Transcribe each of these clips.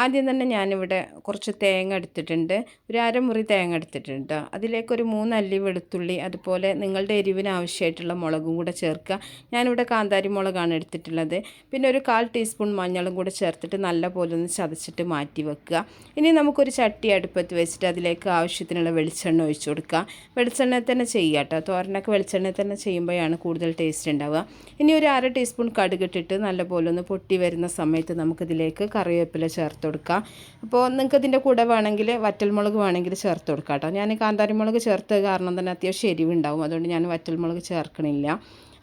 ആദ്യം തന്നെ ഞാനിവിടെ കുറച്ച് തേങ്ങ എടുത്തിട്ടുണ്ട്, ഒരു അരമുറി തേങ്ങ എടുത്തിട്ടുണ്ട്. അതിലേക്കൊരു 3 അല്ലി വെളുത്തുള്ളി, അതുപോലെ നിങ്ങളുടെ എരിവിന് ആവശ്യമായിട്ടുള്ള മുളകും കൂടെ ചേർക്കുക. ഞാനിവിടെ കാന്താരി മുളകാണ് എടുത്തിട്ടുള്ളത്. പിന്നെ ഒരു 1/4 ടീസ്പൂൺ മഞ്ഞളും കൂടെ ചേർത്തിട്ട് നല്ലപോലെ ഒന്ന് ചതച്ചിട്ട് മാറ്റി വെക്കുക. ഇനി നമുക്കൊരു ചട്ടി അടുപ്പത്ത് വെച്ചിട്ട് അതിലേക്ക് ആവശ്യത്തിനുള്ള വെളിച്ചെണ്ണ ഒഴിച്ചു കൊടുക്കുക. വെളിച്ചെണ്ണ തന്നെ ചെയ്യുക കേട്ടോ, തോരനൊക്കെ വെളിച്ചെണ്ണ തന്നെ ചെയ്യുമ്പോഴാണ് കൂടുതൽ ടേസ്റ്റ് ഉണ്ടാവുക. ഇനി ഒരു 1/2 ടീസ്പൂൺ കടുകിട്ടിട്ട് നല്ലപോലെ ഒന്ന് പൊട്ടി വരുന്ന സമയത്ത് നമുക്കിതിലേക്ക് കറിവേപ്പില ചേർത്ത് കൊടുക്കാം. അപ്പോൾ നിങ്ങൾക്ക് ഇതിൻ്റെ കൂടെ വേണമെങ്കിൽ വറ്റൽമുളക് വേണമെങ്കിൽ ചേർത്ത് കൊടുക്കാം കേട്ടോ. ഞാൻ കാന്താരി മുളക് ചേർത്തത് കാരണം തന്നെ അത്യാവശ്യം എരിവുണ്ടാവും, അതുകൊണ്ട് ഞാൻ വറ്റൽമുളക് ചേർക്കണില്ല.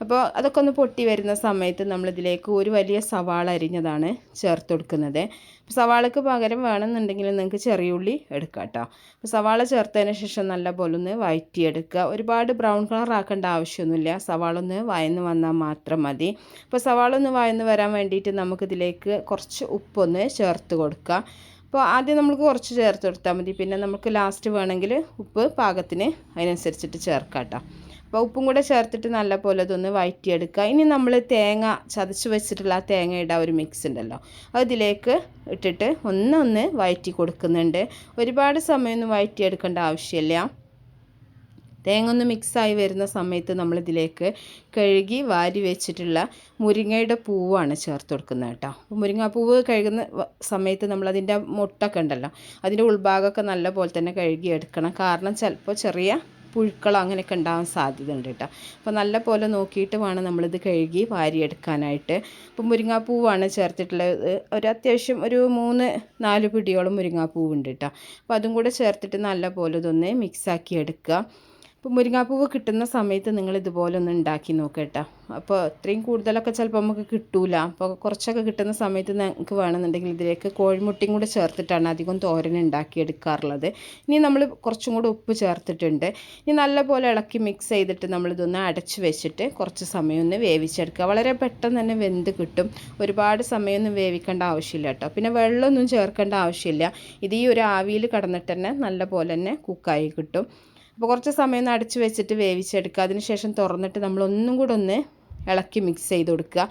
അപ്പോൾ അതൊക്കെ ഒന്ന് പൊട്ടി വരുന്ന സമയത്ത് നമ്മളിതിലേക്ക് ഒരു വലിയ സവാള അരിഞ്ഞതാണ് ചേർത്ത് കൊടുക്കുന്നത്. സവാളയ്ക്ക് പകരം വേണമെന്നുണ്ടെങ്കിൽ നിങ്ങൾക്ക് ചെറിയ ഉള്ളി എടുക്കാം കേട്ടോ. അപ്പോൾ സവാള ചേർത്തതിന് ശേഷം നല്ലപോലെ ഒന്ന് വഴറ്റിയെടുക്കുക. ഒരുപാട് ബ്രൗൺ കളർ ആക്കേണ്ട ആവശ്യമൊന്നുമില്ല, സവാള ഒന്ന് വഴന്ന് വന്നാൽ മാത്രം മതി. അപ്പോൾ സവാള ഒന്ന് വഴന്ന് വരാൻ വേണ്ടിയിട്ട് നമുക്കിതിലേക്ക് കുറച്ച് ഉപ്പൊന്ന് ചേർത്ത് കൊടുക്കുക. അപ്പോൾ ആദ്യം നമുക്ക് കുറച്ച് ചേർത്ത് കൊടുത്താൽ മതി, പിന്നെ നമുക്ക് ലാസ്റ്റ് വേണമെങ്കിൽ ഉപ്പ് പാകത്തിന് അതിനനുസരിച്ചിട്ട് ചേർക്കാം കേട്ടോ. അപ്പോൾ ഉപ്പും കൂടെ ചേർത്തിട്ട് നല്ലപോലെ അതൊന്ന് വഴറ്റിയെടുക്കുക. ഇനി നമ്മൾ തേങ്ങ ചതച്ച് വെച്ചിട്ടുള്ള ആ തേങ്ങയുടെ ഒരു മിക്സ് ഉണ്ടല്ലോ, അതിലേക്ക് ഇട്ടിട്ട് ഒന്ന് വഴറ്റി കൊടുക്കുന്നുണ്ട്. ഒരുപാട് സമയമൊന്നും വഴറ്റിയെടുക്കേണ്ട ആവശ്യമില്ല. തേങ്ങ ഒന്ന് മിക്സായി വരുന്ന സമയത്ത് നമ്മളിതിലേക്ക് കഴുകി വാരി വെച്ചിട്ടുള്ള മുരിങ്ങയുടെ പൂവാണ് ചേർത്ത് കൊടുക്കുന്നത് കേട്ടോ. മുരിങ്ങാപ്പൂവ് കഴുകുന്ന സമയത്ത് നമ്മളതിൻ്റെ മുട്ടൊക്കെ ഉണ്ടല്ലോ, അതിൻ്റെ ഉൾഭാഗമൊക്കെ നല്ല പോലെ തന്നെ കഴുകി എടുക്കണം. കാരണം ചിലപ്പോൾ ചെറിയ പുഴുക്കളോ അങ്ങനെയൊക്കെ ഉണ്ടാകാൻ സാധ്യത ഉണ്ട് കേട്ടോ. അപ്പോൾ നല്ല പോലെ നോക്കിയിട്ട് വേണം നമ്മളിത് കഴുകി വാരിയെടുക്കാനായിട്ട്. അപ്പോൾ മുരിങ്ങാപ്പൂവാണ് ചേർത്തിട്ടുള്ളത്. ഒരു അത്യാവശ്യം ഒരു 3-4 പിടിയോളം മുരിങ്ങാപ്പൂവുണ്ട് കേട്ടോ. അപ്പോൾ അതും കൂടെ ചേർത്തിട്ട് നല്ല പോലെ ഇതൊന്ന് മിക്സാക്കി എടുക്കുക. അപ്പോൾ മുരിങ്ങാപ്പൂവ് കിട്ടുന്ന സമയത്ത് നിങ്ങൾ ഇതുപോലെ ഒന്ന് ഉണ്ടാക്കി നോക്കുക കേട്ടോ. അപ്പോൾ ഇത്രയും കൂടുതലൊക്കെ ചിലപ്പോൾ നമുക്ക് കിട്ടൂല. അപ്പോൾ കുറച്ചൊക്കെ കിട്ടുന്ന സമയത്ത് നിങ്ങൾക്ക് വേണമെന്നുണ്ടെങ്കിൽ ഇതിലേക്ക് കോഴിമുട്ടയും കൂടെ ചേർത്തിട്ടാണ് അധികം തോരൻ ഉണ്ടാക്കിയെടുക്കാറുള്ളത്. ഇനി നമ്മൾ കുറച്ചും കൂടെ ഉപ്പ് ചേർത്തിട്ടുണ്ട്. ഇനി നല്ലപോലെ ഇളക്കി മിക്സ് ചെയ്തിട്ട് നമ്മളിതൊന്ന് അടച്ച് വെച്ചിട്ട് കുറച്ച് സമയം ഒന്ന് വേവിച്ചെടുക്കുക. വളരെ പെട്ടെന്ന് തന്നെ വെന്ത് കിട്ടും, ഒരുപാട് സമയമൊന്നും വേവിക്കേണ്ട ആവശ്യമില്ല കേട്ടോ. പിന്നെ വെള്ളമൊന്നും ചേർക്കേണ്ട ആവശ്യമില്ല. ഇത് ഈ ഒരു ആവിയിൽ കടന്നിട്ട് തന്നെ നല്ല പോലെ തന്നെ കുക്കായി കിട്ടും. അപ്പോൾ കുറച്ച് സമയം ഒന്ന് അടച്ച് വെച്ചിട്ട് വേവിച്ചെടുക്കുക. അതിനുശേഷം തുറന്നിട്ട് നമ്മളൊന്നും കൂടെ ഒന്ന് ഇളക്കി മിക്സ് ചെയ്ത് കൊടുക്കുക.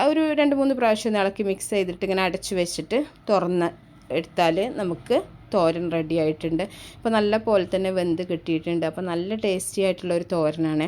ഒരു 2-3 പ്രാവശ്യം ഒന്ന് ഇളക്കി മിക്സ് ചെയ്തിട്ട് ഇങ്ങനെ അടച്ച് വെച്ചിട്ട് തുറന്ന് എടുത്താൽ നമുക്ക് തോരൻ റെഡി ആയിട്ടുണ്ട്. അപ്പോൾ നല്ല പോലെ തന്നെ വെന്ത് കിട്ടിയിട്ടുണ്ട്. അപ്പോൾ നല്ല ടേസ്റ്റി ആയിട്ടുള്ളൊരു തോരനാണ്.